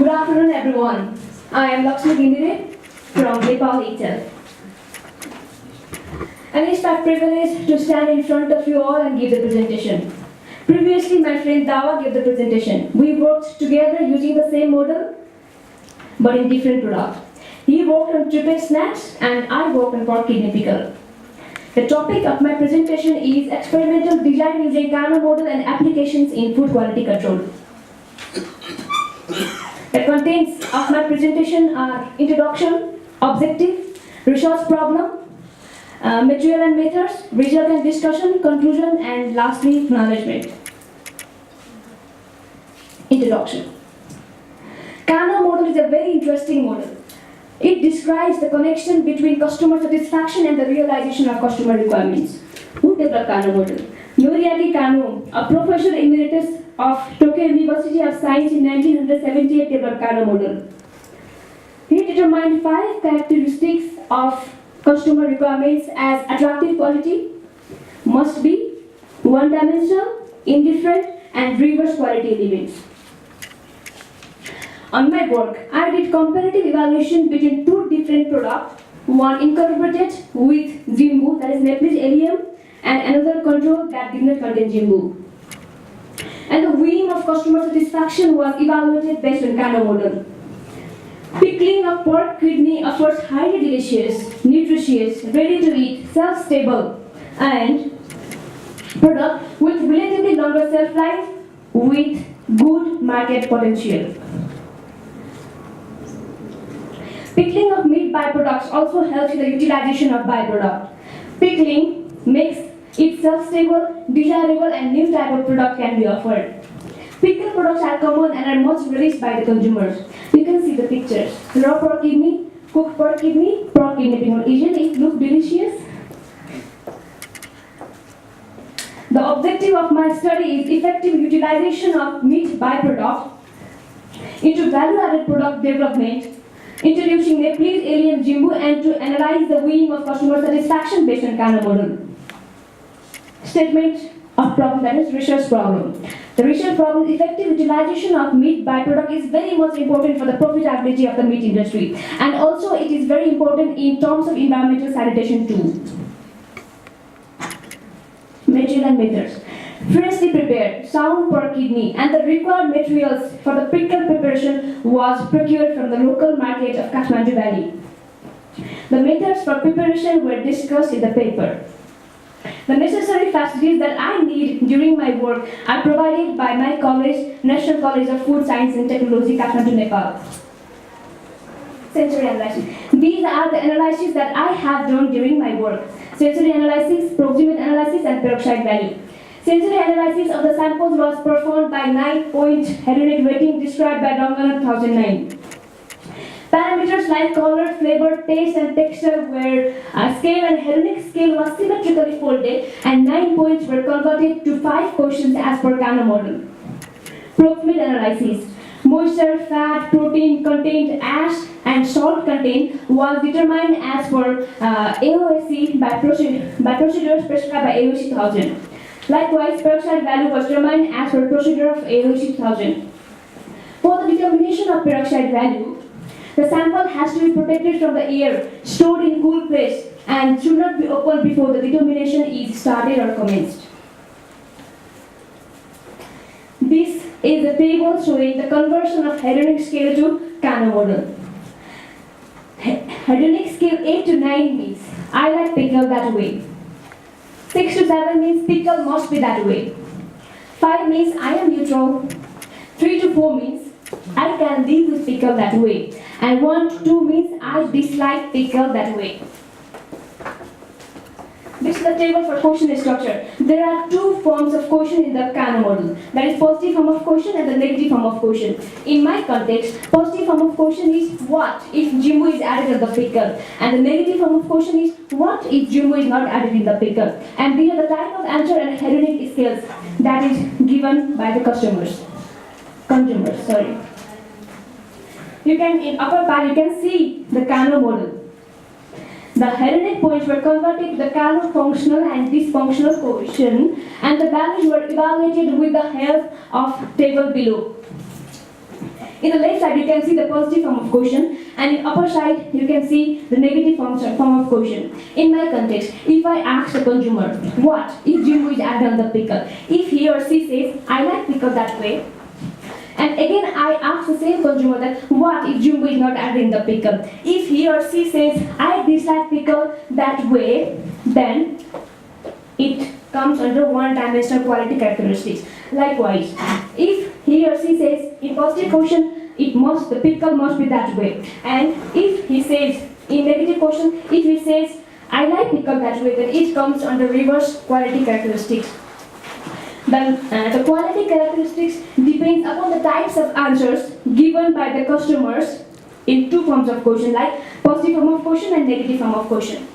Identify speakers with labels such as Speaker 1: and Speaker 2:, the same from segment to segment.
Speaker 1: afternoon, everyone. I am Laxmi Ghimire from Nepal itself. And it's my privilege to stand in front of you all and give the presentation. Previously, my friend Dawa gave the presentation. We worked together using the same model, but in different products. He worked on triple snacks and I worked on pork kidney pickle. The topic of my presentation is experimental design using Kano model and applications in food quality control. The contents of my presentation are introduction, objective, research problem, material and methods, result and discussion, conclusion, and lastly, acknowledgement. Introduction. Kano model is a very interesting model. It describes the connection between customer satisfaction and the realization of customer requirements. Who developed Kano model? Noriaki Kano, a professor emeritus of Tokyo University of Science in 1978, developed Kano model. He determined 5 characteristics of customer requirements as attractive quality, must be, one-dimensional, indifferent, and reverse quality elements. On my work, I did comparative evaluation between 2 different products, one incorporated with Jimbu, that is Nepalese allium, and another control that did not contain Jimbu. And the whim of customer satisfaction was evaluated based on Kano model. Pickling of pork kidney offers highly delicious, nutritious, ready to eat, shelf-stable, and product with relatively longer shelf life with good market potential. Pickling of meat byproducts also helps in the utilization of byproduct. Pickling makes it shelf-stable, desirable, and new type of product can be offered. Pickled products are common and are much relished by the consumers. You can see the pictures. Raw pork kidney, cooked pork kidney pickle. Isn't it look delicious? The objective of my study is effective utilization of meat byproduct into value-added product development, introducing Nepalese alien Jimbu, and to analyze the whim of customer satisfaction based on Kano model. Statement of problem, that is research problem. The research problem, effective utilization of meat byproduct, is very much important for the profitability of the meat industry, and also it is very important in terms of environmental sanitation too. Material and methods. Freshly prepared, sound pork kidney and the required materials for the pickle preparation was procured from the local market of Kathmandu Valley. The methods for preparation were discussed in the paper. The necessary facilities that I need during my work are provided by my college, National College of Food Science and Technology, Kathmandu, Nepal. Sensory analysis. These are the analyses that I have done during my work. Sensory analysis, proximate analysis, and peroxide value. Sensory analysis of the samples was performed by 9-point hedonic rating described by Dongana 2009. Parameters like color, flavor, taste, and texture were scale and hedonic scale was symmetrically folded, and 9 points were converted to 5 questions as per Kano model. Proximate analysis. Moisture, fat, protein content, ash, and salt content was determined as per AOSC by procedures prescribed by AOSC 2000. Likewise, peroxide value was determined as per procedure of AOSC 2000. For the determination of peroxide value, the sample has to be protected from the air, stored in cool place, and should not be opened before the determination is started or commenced. This is a table showing the conversion of hedonic scale to Kano model. Hedonic scale 8 to 9 means I like pickle that way. 6 to 7 means pickle must be that way. 5 means I am neutral. 3 to 4 means I can live with pickle that way. And 1 to 2 means I dislike pickle that way. This is the table for question structure. There are 2 forms of question in the Kano model. That is positive form of question and the negative form of question. In my context, positive form of question is what if Jimbo is added in the pickle, and the negative form of question is what if Jimbo is not added in the pickle. And these are the type of answer and hedonic scales that is given by the consumers. You can, in upper part, you can see the Kano model. The hedonic points were converted to the Kano functional and dysfunctional coefficient, and the values were evaluated with the help of table below. In the left side, you can see the positive form of quotient, and in upper side, you can see the negative form of quotient. In my context, if I ask the consumer, what if Jimbo is added on the pickle? If he or she says, I like pickle that way, and again I ask the same consumer that, what if Jimbo is not added in the pickle? If he or she says, I dislike pickle that way, then it comes under one-dimensional quality characteristics. Likewise, if he or she says in positive quotient, the pickle must be that way. And if he says in negative quotient, if he says I like pickle that way, then it comes under reverse quality characteristics. Then the quality characteristics depends upon the types of answers given by the customers in two forms of quotient, like positive form of quotient and negative form of quotient.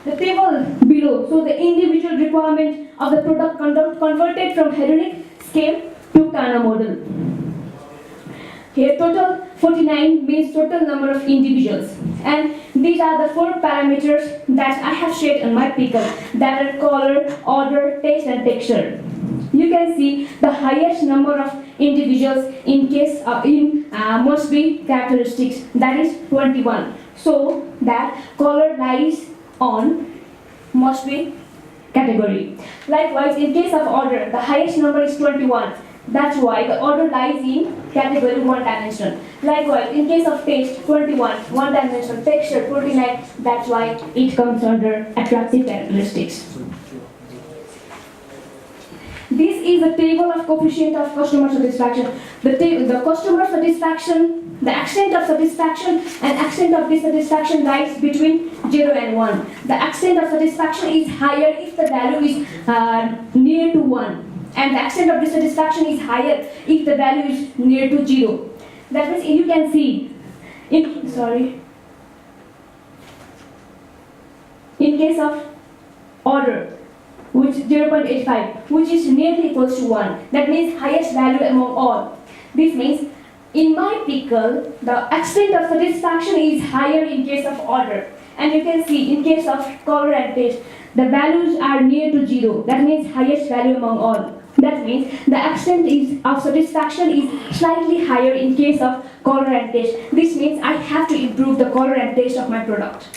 Speaker 1: The table below shows the individual requirement of the product converted from hedonic scale to Kano model. Here total 49 means total number of individuals, and these are the 4 parameters that I have shared on my pickle, that are color, order, taste and texture. You can see the highest number of individuals in case must be characteristics, that is 21. So that color lies on must be category. Likewise, in case of order, the highest number is 21. That's why the order lies in category one-dimensional. Likewise, in case of taste, 21, one-dimensional, texture, 49. That's why it comes under attractive characteristics. This is a table of coefficient of customer satisfaction. The customer satisfaction, the extent of satisfaction and extent of dissatisfaction lies between 0 and 1. The extent of satisfaction is higher if the value is near to 1. And the extent of dissatisfaction is higher if the value is near to 0. That means you can see, in case of order, which 0.85, which is nearly equals to 1. That means highest value among all. This means in my pickle, the extent of satisfaction is higher in case of order. And you can see in case of color and taste, the values are near to 0. That means highest value among all. That means the extent of satisfaction is slightly higher in case of color and taste. This means I have to improve the color and taste of my product.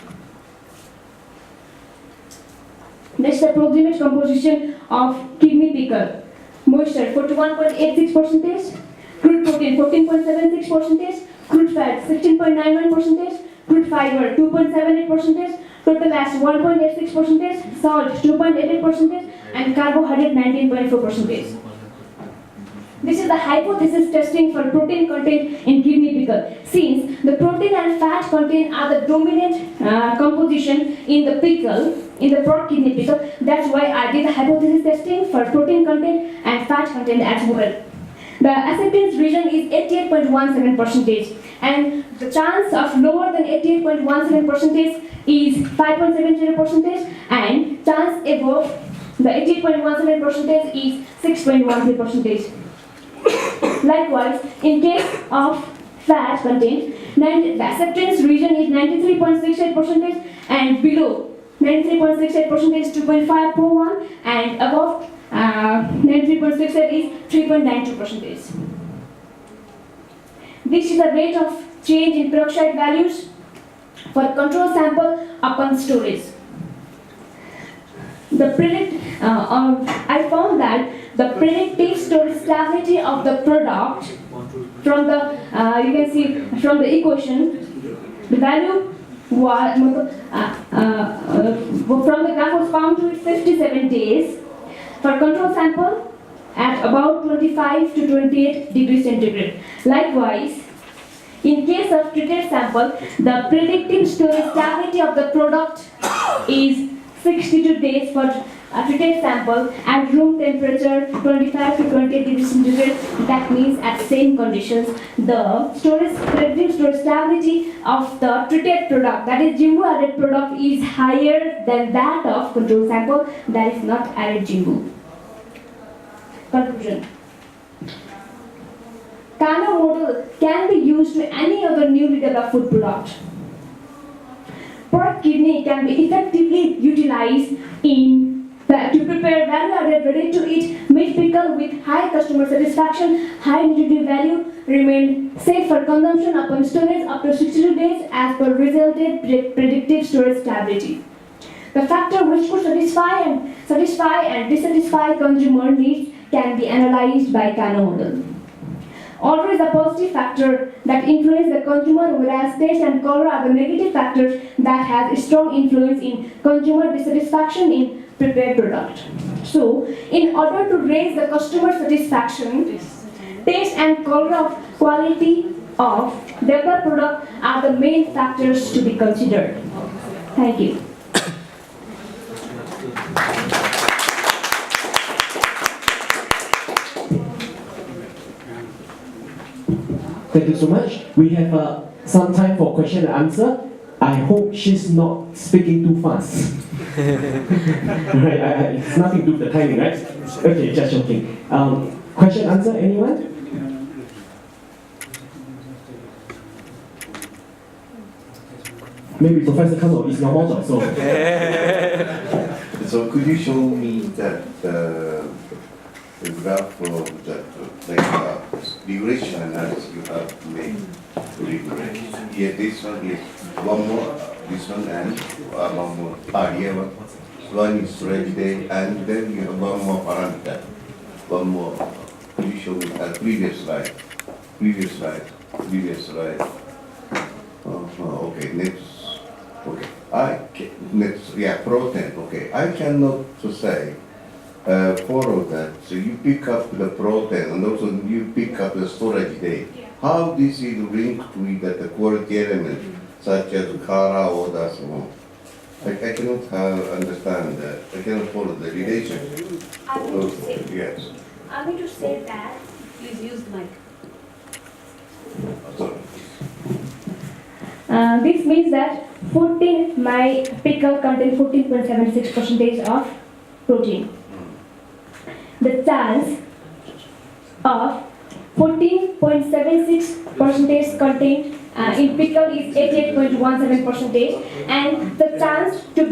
Speaker 1: Next, the approximate composition of kidney pickle. Moisture 41.86%, crude protein 14.76%, crude fat 16.91%, crude fiber 2.78%, total mass 1.86%, salt 2.88%, and carbohydrate 19.4%. This is the hypothesis testing for protein content in kidney pickle. Since the protein and fat content are the dominant composition in the pickle, in the pork kidney pickle, that's why I did the hypothesis testing for protein content and fat content as well. The acceptance region is 88.17%, and the chance of lower than 88.17% is 5.70%, and chance above the 88.17% is 6.13%. Likewise, in case of fat content, the acceptance region is 93.68%, and below 93.68% is 2.541, and above 93.68 is 3.92%. This is the rate of change in peroxide values for control sample upon storage. I found that the predictive storage stability of the product from the you can see from the equation, the value was from the graph was found to be 57 days for control sample at about 25 to 28 degrees centigrade. Likewise, in case of treated sample, the predictive storage stability of the product is 62 days for a treated sample at room temperature 25 to 28 degrees centigrade. That means at same conditions, the predictive storage stability of the treated product, that is Jimbo added product, is higher than that of control sample that is not added Jimbo. Conclusion. Kano model can be used to any other newly developed food product. Pork kidney can be effectively utilized in the to prepare value-added ready-to-eat meat pickle with high customer satisfaction, high nutritive value, remained safe for consumption upon storage up to 62 days as per resulted predictive storage stability. The factor which could satisfy and dissatisfy consumer needs can be analyzed by Kano model. Order is a positive factor that influences the consumer, whereas taste and color are the negative factors that have a strong influence in consumer dissatisfaction in prepared product. So, in order to raise the customer satisfaction, taste and color of quality of developed product are the main factors to be considered. Thank you.
Speaker 2: Thank you so much. We have some time for question and answer. I hope she's not speaking too fast. Right, it's nothing to do with the timing, right? Okay, just joking. Question, answer, anyone? Maybe Professor Kano is your model, so.
Speaker 3: So could you show me that the graph of that duration analysis you have made during break? Yeah, this one is one more, this one and one more. Yeah, one is ready day, and then you have one more parameter. One more. Could you show me previous slide? Previous slide. Okay, next. Okay, next, yeah, protein. Okay, I cannot to say follow that. So you pick up the protein and also you pick up the storage date. How this is linked with the quality element such as color or that so on. I cannot understand that. I cannot follow the relation. Yes.
Speaker 1: I mean to say that.
Speaker 4: Please use the mic.
Speaker 3: Sorry.
Speaker 1: This means that my pickle contains 14.76% of protein. The chance of 14.76% contained in pickle is 88.17%, and the chance to go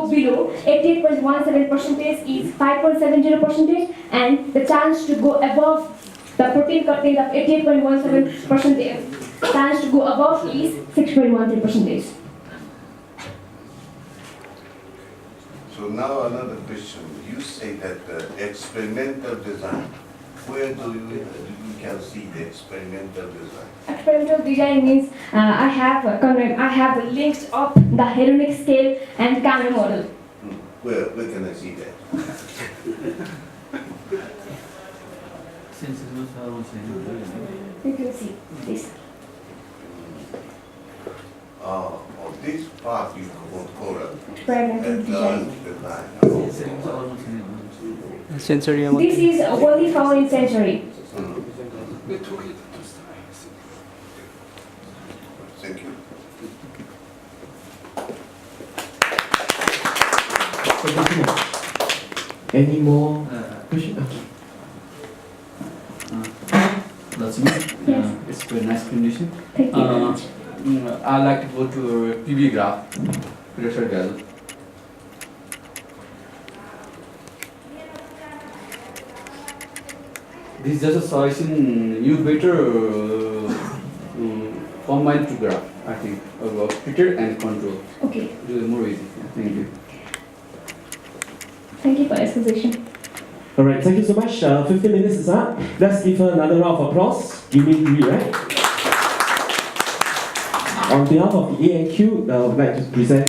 Speaker 1: below 88.17% is 5.70%, and the chance to go above the protein content of 88.17%, chance to go above is 6.13%.
Speaker 3: So now another question. You say that the experimental design. Where do you can see the experimental design?
Speaker 1: Experimental design means I have linked up the hedonic scale and Kano model.
Speaker 3: Where can I see that?
Speaker 1: You can see this.
Speaker 3: This part you call it
Speaker 1: Experimental design.
Speaker 5: Sensory.
Speaker 1: This is only found in sensory.
Speaker 3: Thank you.
Speaker 2: Any more questions?
Speaker 5: Laxmi,
Speaker 1: Yes.
Speaker 5: it's a very nice presentation.
Speaker 1: Thank you very much.
Speaker 5: I'd like to go to PV graph, pressure gas. This is just a solution. You better combine two graph, I think, about filter and control.
Speaker 1: Okay.
Speaker 5: Do it more easy. Thank you.
Speaker 1: Thank you for your exposition.
Speaker 2: Alright, thank you so much. 15 minutes is up. Let's give her another round of applause. Ghimire, right? On behalf of the ANQ, I would like to present